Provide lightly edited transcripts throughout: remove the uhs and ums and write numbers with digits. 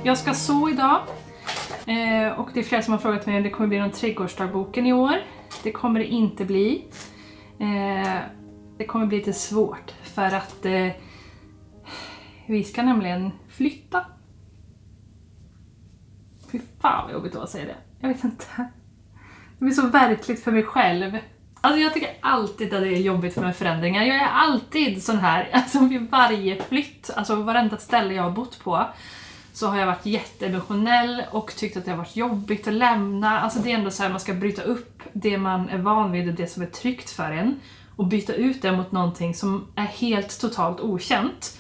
Jag ska så idag. Och det är flera som har frågat mig om det kommer bli någon trädgårdsdagboken i år. Det kommer det inte bli. Det kommer bli lite svårt för att vi ska nämligen flytta. Fy fan vad jobbigt att säga det. Jag vet inte. Det blir så verkligt för mig själv. Alltså jag tycker alltid att det är jobbigt med förändringar. Jag är alltid sån här, alltså vid varje flytt, alltså varenda ställe jag har bott på, så har jag varit jätteemotionell och tyckt att det har varit jobbigt att lämna. Alltså det är ändå så här, man ska bryta upp det man är van vid och det som är tryggt för en och byta ut det mot någonting som är helt totalt okänt.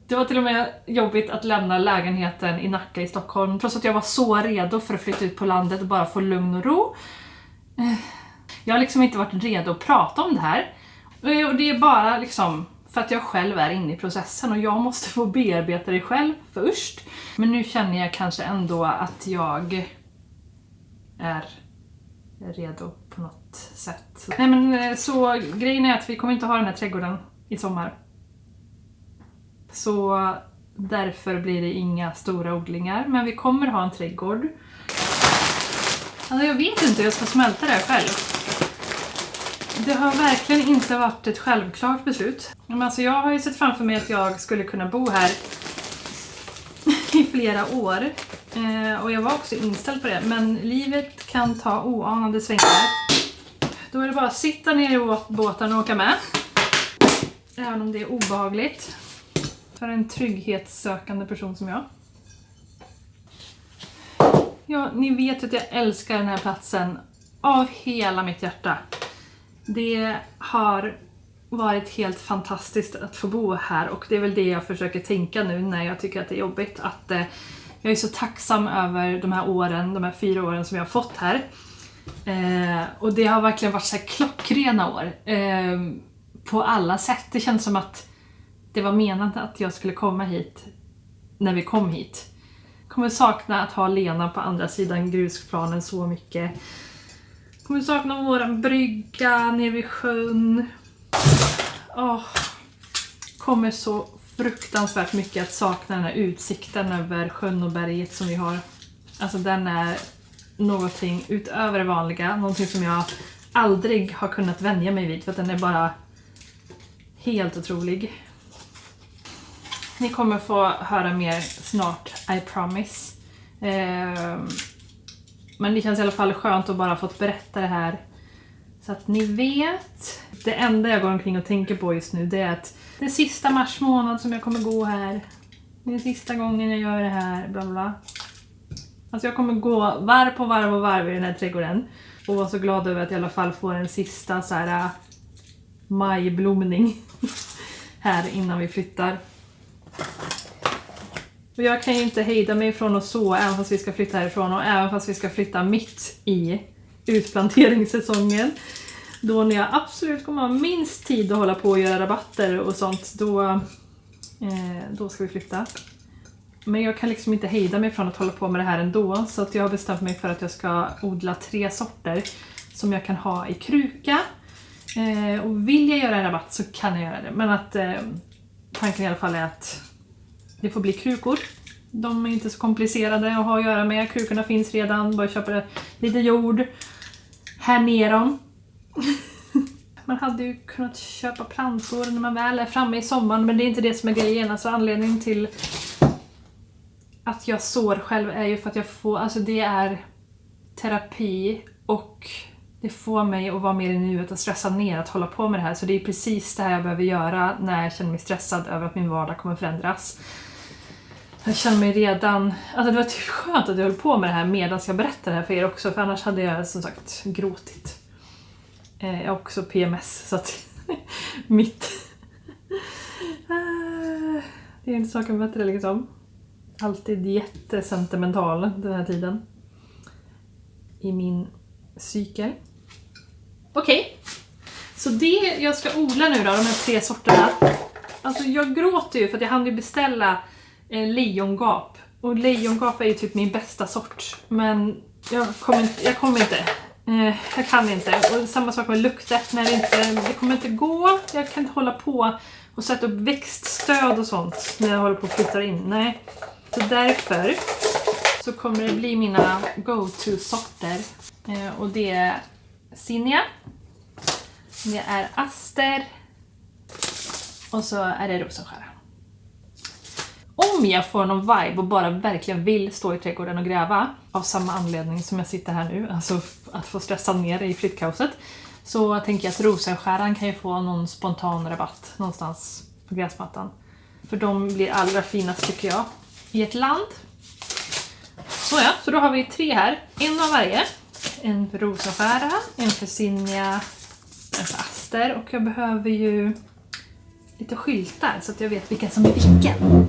Det var till och med jobbigt att lämna lägenheten i Nacka i Stockholm, trots att jag var så redo för att flytta ut på landet och bara få lugn och ro. Jag har liksom inte varit redo att prata om det här. Och det är bara liksom för att jag själv är inne i processen och jag måste få bearbeta det själv först. Men nu känner jag kanske ändå att jag är redo på något sätt. Nej men så grejen är att vi kommer inte ha den här trädgården i sommar. Så därför blir det inga stora odlingar. Men vi kommer ha en trädgård. Alltså jag vet inte hur jag ska smälta det här själv. Det har verkligen inte varit ett självklart beslut. Men alltså jag har ju sett framför mig att jag skulle kunna bo här i flera år. Och jag var också inställd på det. Men livet kan ta oanade svängar. Då är det bara att sitta ner i båten och åka med. Även om det är obehagligt. För en trygghetssökande person som jag. Ja, ni vet att jag älskar den här platsen av hela mitt hjärta. Det har varit helt fantastiskt att få bo här och det är väl det jag försöker tänka nu när jag tycker att det är jobbigt. Att jag är så tacksam över de här åren, de här 4 åren som jag har fått här. Och det har verkligen varit så här klockrena år på alla sätt. Det känns som att det var menat att jag skulle komma hit när vi kom hit. Kommer sakna att ha Lena på andra sidan grusplanen så mycket. Kommer sakna våran brygga nere vid sjön. Kommer så fruktansvärt mycket att sakna den här utsikten över sjön och berget som vi har. Alltså den är någonting utöver det vanliga. Någonting som jag aldrig har kunnat vänja mig vid för att den är bara helt otrolig. Ni kommer få höra mer snart, I promise. Men det känns i alla fall skönt att bara fått berätta det här. Så att ni vet. Det enda jag går omkring och tänker på just nu det är att det är sista mars månad som jag kommer gå här. Det är sista gången jag gör det här, bla bla. Alltså jag kommer gå varv på varv och varv i den här trädgården. Och vara så glad över att jag i alla fall får en sista så här majblomning här innan vi flyttar. Och jag kan ju inte hejda mig från att så även fast vi ska flytta härifrån och även fast vi ska flytta mitt i utplanteringssäsongen. Då när jag absolut kommer ha minst tid att hålla på och göra rabatter och sånt, då ska vi flytta. Men jag kan liksom inte hejda mig från att hålla på med det här ändå, så att jag har bestämt mig för att jag ska odla 3 sorter som jag kan ha i kruka. Och vill jag göra en rabatt så kan jag göra det, men att tanken i alla fall är att det får bli krukor. De är inte så komplicerade att ha att göra med. Krukorna finns redan. Bara köpa lite jord. Här ner dem. Man hade ju kunnat köpa plantor när man väl är framme i sommaren. Men det är inte det som är grejen. Alltså anledningen till att jag sår själv är ju för att jag får... Alltså det är terapi. Och det får mig att vara mer i nuet och stressa ner att hålla på med det här. Så det är precis det här jag behöver göra när jag känner mig stressad över att min vardag kommer förändras. Jag känner mig redan... Alltså det var typ skönt att jag höll på med det här medan jag berättar det här för er också. För annars hade jag som sagt gråtit. Jag har också PMS så att mitt... det är inte saken bättre liksom. Alltid jättesentimental den här tiden. I min cykel. Okej. Så det jag ska odla nu då, de här 3 sorterna. Alltså jag gråter ju för att jag hann ju beställa lejongap. Och lejongap är ju typ min bästa sort. Men jag kommer inte. Jag kan inte. Och samma sak med luktet. Det kommer inte gå. Jag kan inte hålla på och sätta upp växtstöd och sånt när jag håller på att flytta in. Nej. Så därför så kommer det bli mina go-to-sorter. Och det är zinnia, det är aster och så är det rosenskära. Om jag får någon vibe och bara verkligen vill stå i trädgården och gräva, av samma anledning som jag sitter här nu, alltså att få stressa ner i flyttkaoset, så tänker jag att rosenskäran kan ju få någon spontan rabatt någonstans på gräsmattan. För de blir allra finast tycker jag i ett land. Så då har vi 3 här. En av varje. En för rosenskära, en för zinnia, en för aster. Och jag behöver ju lite skyltar så att jag vet vilken som är vilken.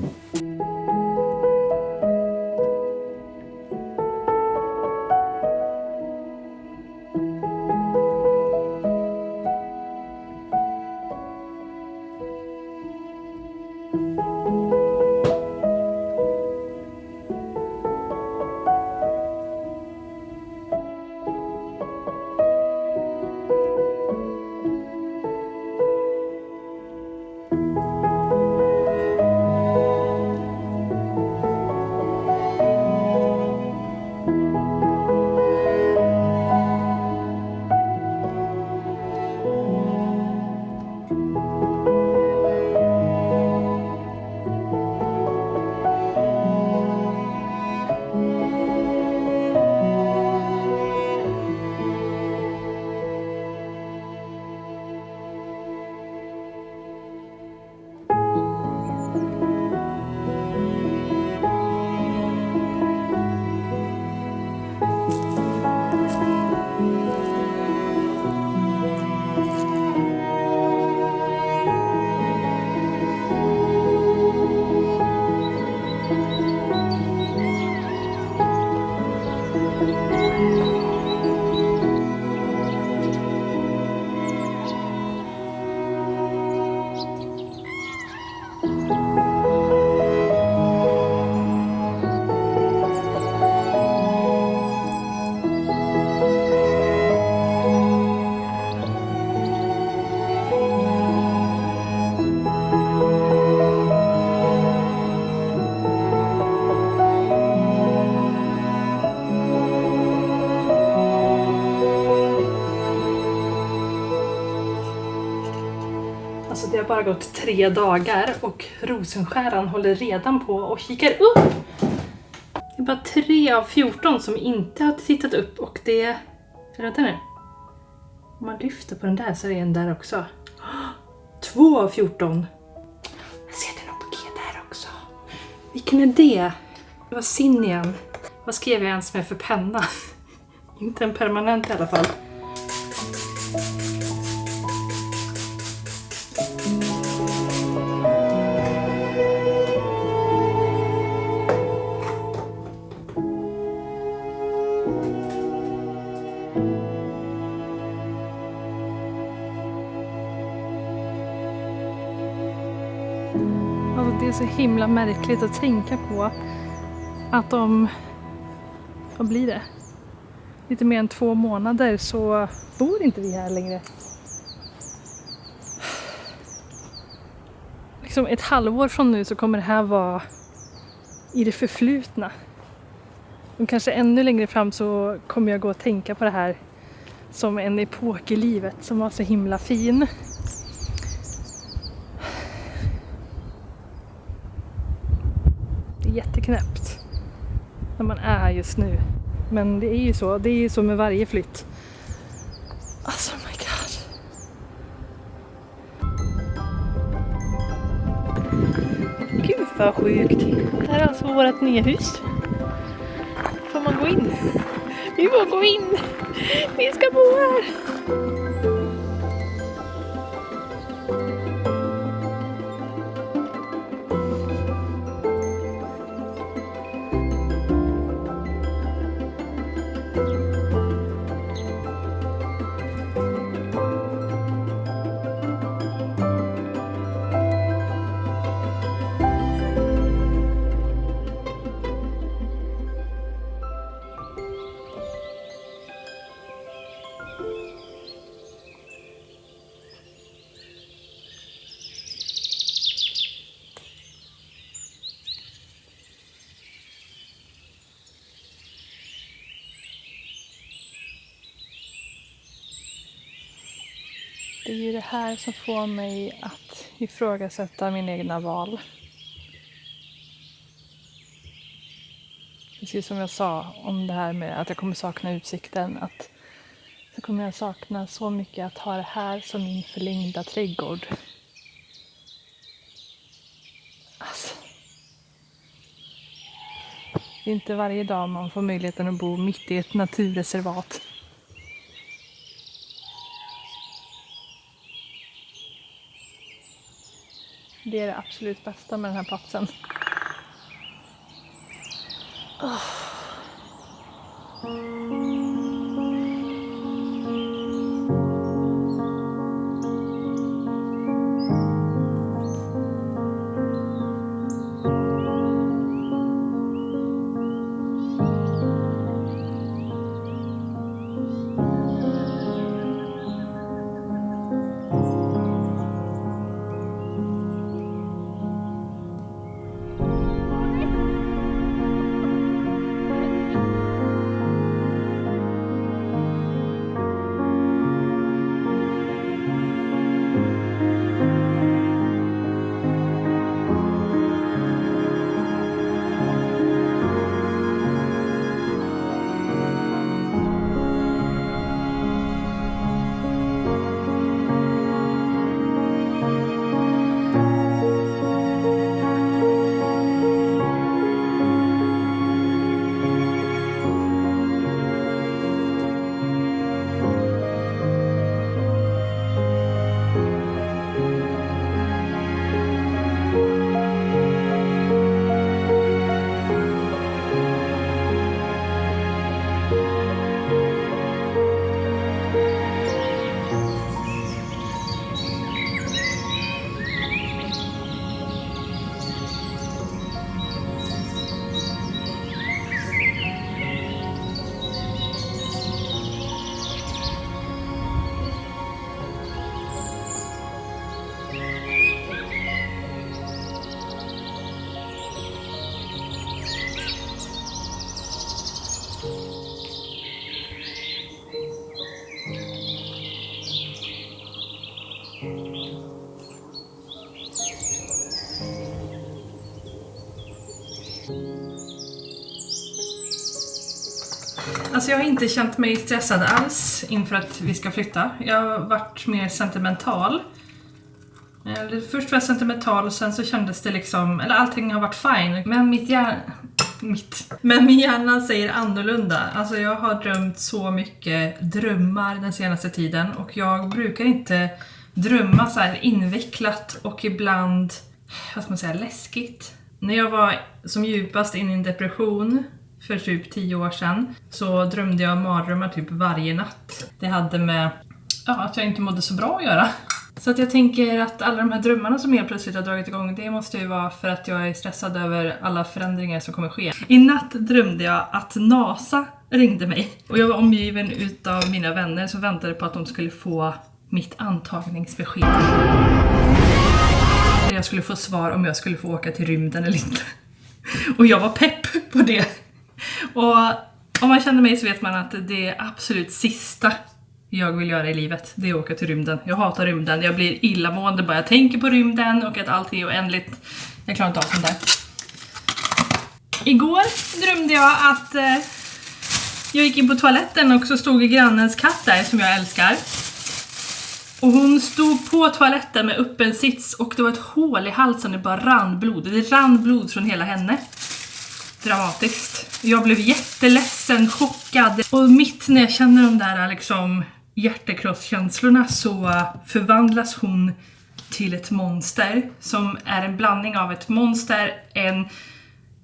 Alltså det har bara gått 3 dagar och rosenskäran håller redan på och kikar upp. Det är bara 3 av 14 som inte har tittat upp och det... Vänta nu. Om man lyfter på den där så är det en där också. 2 av 14. Jag ser det något G där också. Vilken är det? Det var zinnian. Vad skrev jag ens med för penna? Inte en permanent i alla fall. Alltså det är så himla märkligt att tänka på att om, vad blir det? Lite mer än 2 månader så bor inte vi här längre. Liksom ett halvår från nu så kommer det här vara i det förflutna. Och kanske ännu längre fram så kommer jag gå och tänka på det här som en epok i livet som var så himla fin. Det är jätteknäppt när man är här just nu. Men det är ju så. Det är ju så med varje flytt. Alltså, oh my god. Gud vad sjukt. Det här är alltså vårt nya hus. Får man gå in? Vi får gå in. Vi ska bo här. Det är ju det här som får mig att ifrågasätta min egna val. Precis som jag sa om det här med att jag kommer sakna utsikten. Att så kommer jag sakna så mycket att ha det här som min förlängda trädgård. Alltså. Det är inte varje dag man får möjligheten att bo mitt i ett naturreservat. Det är det absolut bästa med den här platsen. Alltså jag har inte känt mig stressad alls inför att vi ska flytta. Jag har varit mer sentimental. Först var jag sentimental och sen så kändes det liksom, eller allting har varit fine. Men min hjärna säger annorlunda. Alltså jag har drömt så mycket drömmar den senaste tiden. Och jag brukar inte drömma så här invecklat och ibland, vad ska man säga, läskigt. När jag var som djupast in i en depression för typ 10 år sedan så drömde jag mardrömmar typ varje natt. Det hade med att jag inte mådde så bra att göra. Så att jag tänker att alla de här drömmarna som helt plötsligt har dragit igång, det måste ju vara för att jag är stressad över alla förändringar som kommer ske. I natt drömde jag att NASA ringde mig. Och jag var omgiven utav mina vänner som väntade på att de skulle få mitt antagningsbesked. Jag skulle få svar om jag skulle få åka till rymden eller inte. Och jag var pepp på det. Och om man känner mig så vet man att det är absolut sista jag vill göra i livet. Det är att åka till rymden. Jag hatar rymden. Jag blir illamående bara jag tänker på rymden och att allt är oändligt. Jag klarar inte av sånt där. Igår drömde jag att jag gick in på toaletten och så stod grannens katt där som jag älskar. Och hon stod på toaletten med öppen sits och det var ett hål i halsen, det bara rann blod. Det rann blod från hela henne. Dramatiskt. Jag blev jätteledsen, chockad. Och mitt när jag känner de där liksom hjärtekrosskänslorna så förvandlas hon till ett monster. Som är en blandning av ett monster, en,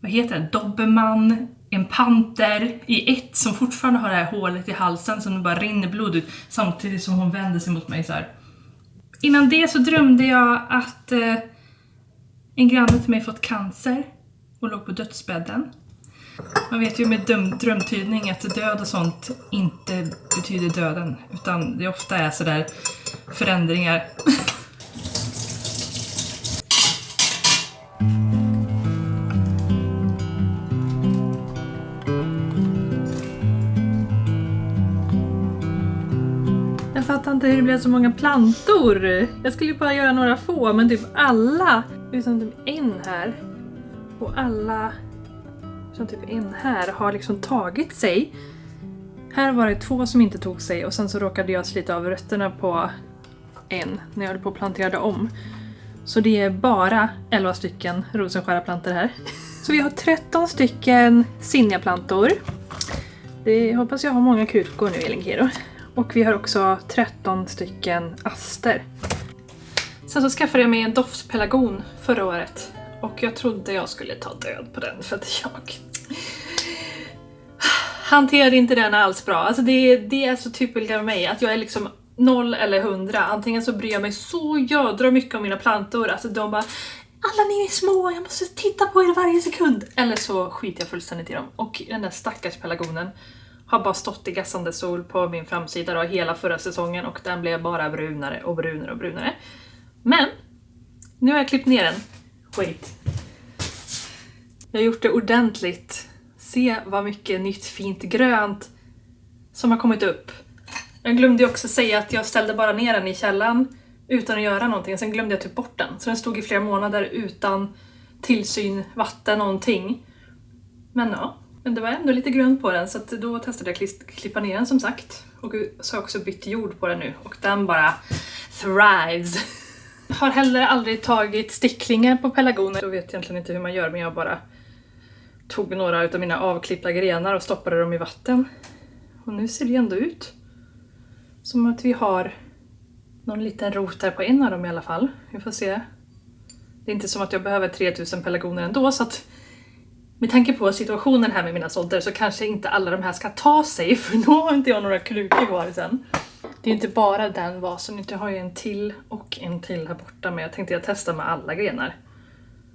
vad heter det, dobermann, en panter i ett som fortfarande har det här hålet i halsen som det bara rinner blod ut samtidigt som hon vänder sig mot mig så här. Innan det så drömde jag att en granne till mig fått cancer och låg på dödsbädden. Man vet ju med drömtydning att död och sånt inte betyder döden utan det ofta är så där förändringar. Jag fattar inte hur det blev så många plantor. Jag skulle ju bara göra några få, men typ alla utan typ en här. Och alla utan typ en här har liksom tagit sig. Här var det 2 som inte tog sig och sen så råkade jag slita av rötterna på en när jag höll på att plantera om. Så det är bara 11 stycken rosenskäraplantor här. Så vi har 13 stycken zinniaplantor. Det hoppas jag har många krukor nu, Elinkero. Och vi har också 13 stycken aster. Sen så skaffade jag mig en doftspelargon förra året. Och jag trodde jag skulle ta död på den för att jag hanterade inte den alls bra. Alltså det är så typiskt av mig att jag är liksom 0 eller 100. Antingen så bryr jag mig så jädra mycket om mina plantor. Alltså de bara, alla ni är små, jag måste titta på er varje sekund. Eller så skiter jag fullständigt i dem. Och den där stackars pelargonen har bara stått i gassande sol på min framsida då, hela förra säsongen. Och den blev bara brunare och brunare och brunare. Men nu har jag klippt ner den. Skit. Jag har gjort det ordentligt. Se vad mycket nytt fint grönt som har kommit upp. Jag glömde också säga att jag ställde bara ner den i källan utan att göra någonting. Sen glömde jag typ bort den. Så den stod i flera månader utan tillsyn, vatten, någonting. Men ja, men det var ändå lite grönt på den. Så att då testade jag klippa ner den som sagt. Och så har jag också bytt jord på den nu. Och den bara thrives. Har heller aldrig tagit sticklingar på pelargoner. Jag vet egentligen inte hur man gör, men jag bara tog några av mina avklippta grenar och stoppade dem i vatten. Och nu ser det ändå ut som att vi har någon liten rot där på en av dem i alla fall. Vi får se. Det är inte som att jag behöver 3000 pelargoner ändå, så att med tanke på situationen här med mina sådder så kanske inte alla de här ska ta sig, för då har inte jag några krukor kvar sen. Det är inte bara den vasen, inte har jag en till och en till här borta, men jag tänkte jag testa med alla grenar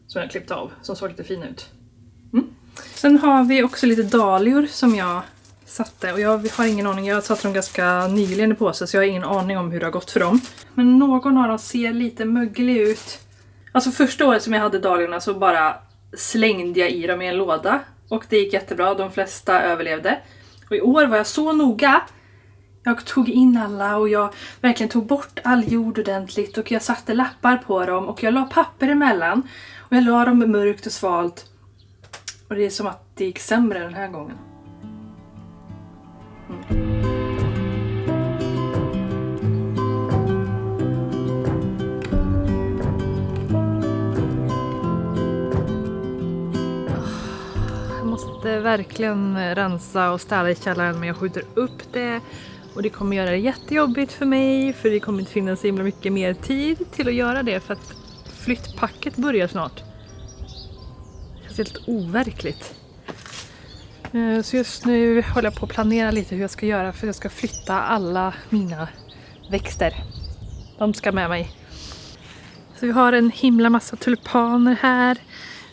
som jag klippt av, som såg lite fina ut. Sen har vi också lite dahlior som jag satte, och jag har ingen aning, jag satte dem ganska nyligen i påse så jag har ingen aning om hur det har gått för dem. Men någon av dem ser lite möglig ut. Alltså första året som jag hade dahliorna så bara slängde jag i dem i en låda och det gick jättebra, de flesta överlevde. Och i år var jag så noga. Jag tog in alla och jag verkligen tog bort all jord ordentligt och jag satte lappar på dem och jag la papper emellan och jag la dem mörkt och svalt. Och det är som att det gick sämre den här gången. Jag måste verkligen rensa och städa i källaren, men jag skjuter upp det. Och det kommer göra det jättejobbigt för mig, för det kommer inte finnas så himla mycket mer tid till att göra det, för att flyttpacket börjar snart. Det känns helt overkligt. Så just nu håller jag på att planera lite hur jag ska göra, för jag ska flytta alla mina växter. De ska med mig. Så vi har en himla massa tulpaner här.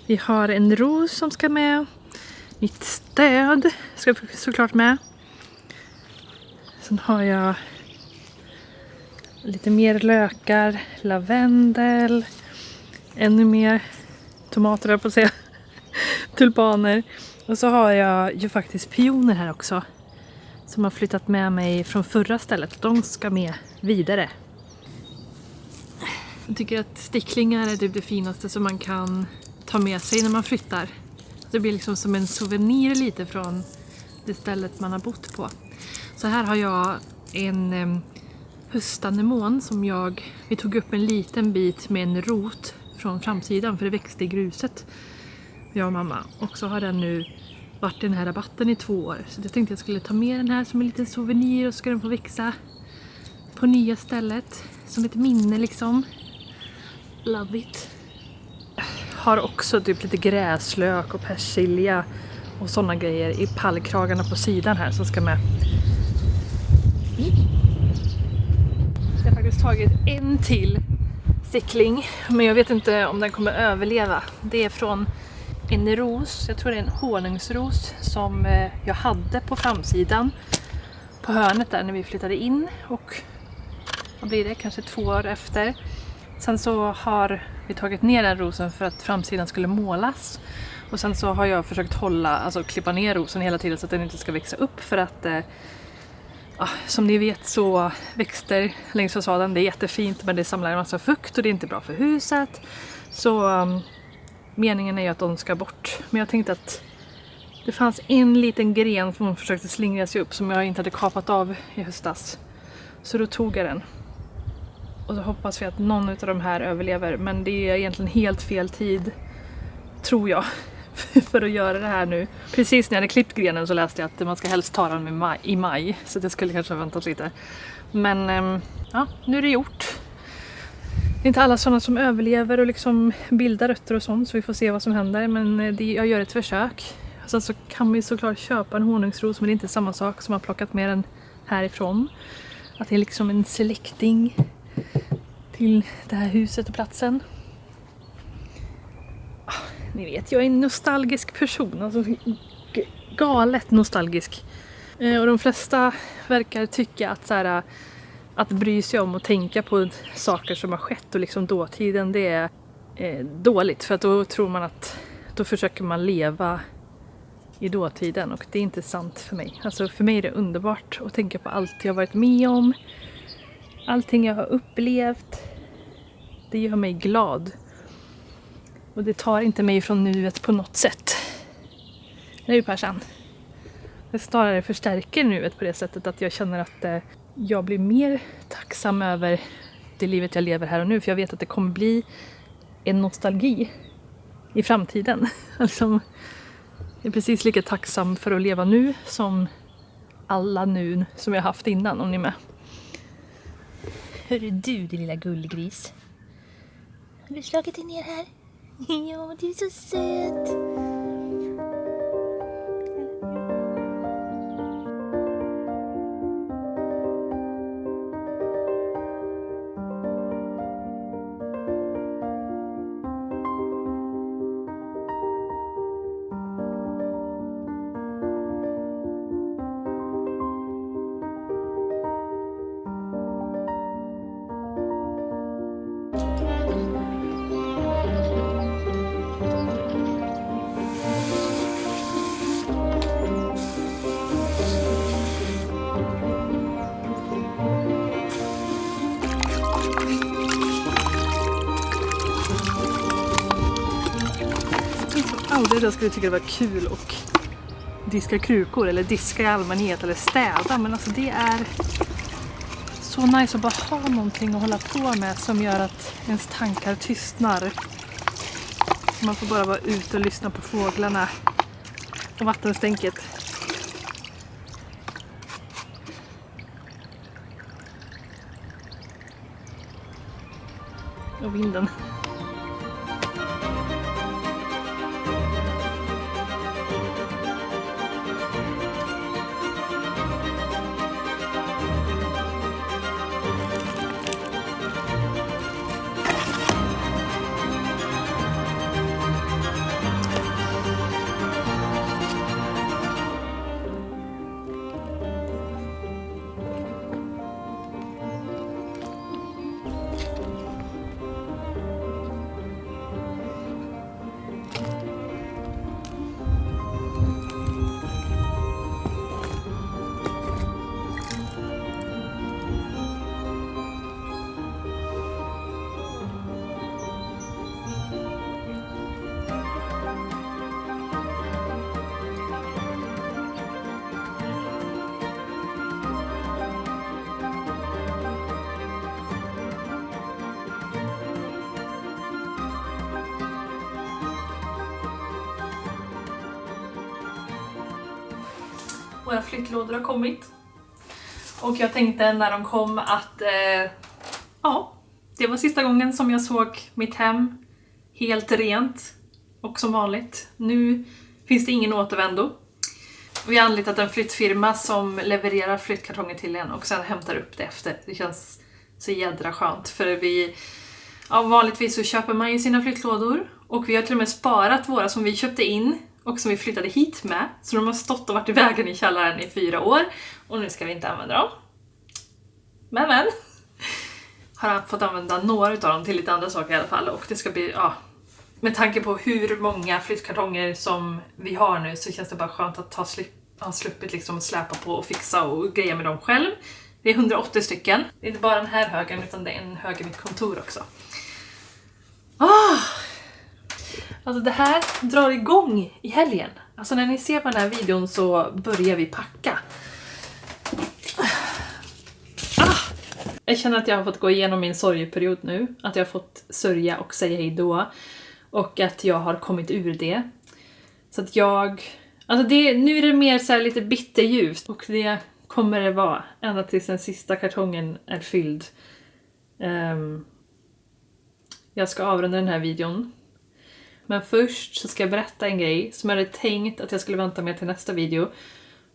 Vi har en ros som ska med. Mitt stöd ska såklart med. Sen har jag lite mer lökar, lavendel, ännu mer tomater på att säga, tulpaner. Och så har jag ju faktiskt pioner här också som har flyttat med mig från förra stället. De ska med vidare. Jag tycker att sticklingar är typ det finaste som man kan ta med sig när man flyttar. Det blir liksom som en souvenir lite från det stället man har bott på. Så här har jag en höstanemon som vi tog upp en liten bit med en rot från framsidan för det växte i gruset. Jag och mamma. Och så har den nu varit i den här rabatten i 2 år. Så jag tänkte jag skulle ta med den här som en liten souvenir och så ska den få växa på nya stället. Som ett minne liksom. Love it. Har också typ lite gräslök och persilja och sådana grejer i pallkragarna på sidan här som ska med. Jag har faktiskt tagit en till stickling, men jag vet inte om den kommer överleva. Det är från en ros, jag tror det är en honungsros som jag hade på framsidan på hörnet där när vi flyttade in, och vad blir det, kanske 2 år efter. Sen så har vi tagit ner den rosen för att framsidan skulle målas. Och sen så har jag försökt klippa ner rosen hela tiden så att den inte ska växa upp, för att Som ni vet så växter längs fasaden, det är jättefint men det samlar en massa fukt och det är inte bra för huset. Så meningen är ju att de ska bort. Men jag tänkte att det fanns en liten gren som hon försökte slingra sig upp som jag inte hade kapat av i höstas. Så då tog jag den. Och så hoppas vi att någon av de här överlever. Men det är egentligen helt fel tid, tror jag, för att göra det här nu. Precis när jag hade klippt grenen så läste jag att man ska helst ta den i maj. Så det skulle kanske ha väntat lite. Men ja, nu är det gjort. Det är inte alla sådana som överlever och liksom bildar rötter och sånt, så vi får se vad som händer. Men jag gör ett försök. Sen så kan vi såklart köpa en honungsros, men det är inte samma sak som har plockat med den härifrån. Att det är liksom en selecting till det här huset och platsen. Ni vet, jag är en nostalgisk person. Alltså galet nostalgisk. Och de flesta verkar tycka att så här, att bry sig om och tänka på saker som har skett och liksom dåtiden, det är dåligt. För att då tror man att då försöker man leva i dåtiden, och det är inte sant för mig. Alltså för mig är det underbart att tänka på allt jag har varit med om. Allting jag har upplevt. Det gör mig glad. Och det tar inte mig från nuet på något sätt. Eller hur, Persan? Det snarare förstärker nuet på det sättet att jag känner att jag blir mer tacksam över det livet jag lever här och nu. För jag vet att det kommer bli en nostalgi i framtiden. Alltså, jag är precis lika tacksam för att leva nu som alla nu som jag haft innan, om ni är med. Hörru du, din lilla gullgris. Har du slagit dig ner här? Ja, du är så söt. Jag skulle tycka det var kul och diska krukor eller diska i allmänhet eller städa, men alltså det är så nice att bara ha någonting att hålla på med som gör att ens tankar tystnar. Man får bara vara ute och lyssna på fåglarna och vattenstänket. Och vinden. Våra flyttlådor har kommit. Och jag tänkte när de kom att ja, det var sista gången som jag såg mitt hem helt rent och som vanligt. Nu finns det ingen återvändo. Vi har anlitat en flyttfirma som levererar flyttkartonger till en och sen hämtar upp det efter. Det känns så jädra skönt, för vanligtvis så köper man ju sina flyttlådor och vi har till och med sparat våra som vi köpte in och som vi flyttade hit med. Så de har stått och varit i vägen i källaren i 4 år. Och nu ska vi inte använda dem. Men. Har han fått använda några av dem till lite andra saker i alla fall. Och det ska bli, med tanke på hur många flyttkartonger som vi har nu så känns det bara skönt att har sluppit liksom släpa på och fixa och greja med dem själv. Det är 180 stycken. Det är inte bara den här högen utan det är en hög i mitt kontor också. Alltså det här drar igång i helgen. Alltså när ni ser på den här videon så börjar vi packa. Jag känner att jag har fått gå igenom min sorgeperiod nu. Att jag har fått sörja och säga hej då. Och att jag har kommit ur det. Så att alltså nu är det mer så här lite bitterljust. Och det kommer det vara ända tills den sista kartongen är fylld. Jag ska avrunda den här videon. Men först så ska jag berätta en grej som jag hade tänkt att jag skulle vänta med till nästa video.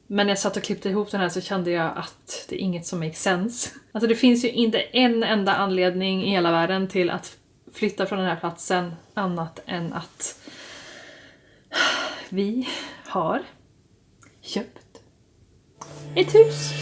Men när jag satt och klippte ihop den här så kände jag att det är inget som makes sense. Alltså det finns ju inte en enda anledning i hela världen till att flytta från den här platsen annat än att vi har köpt ett hus.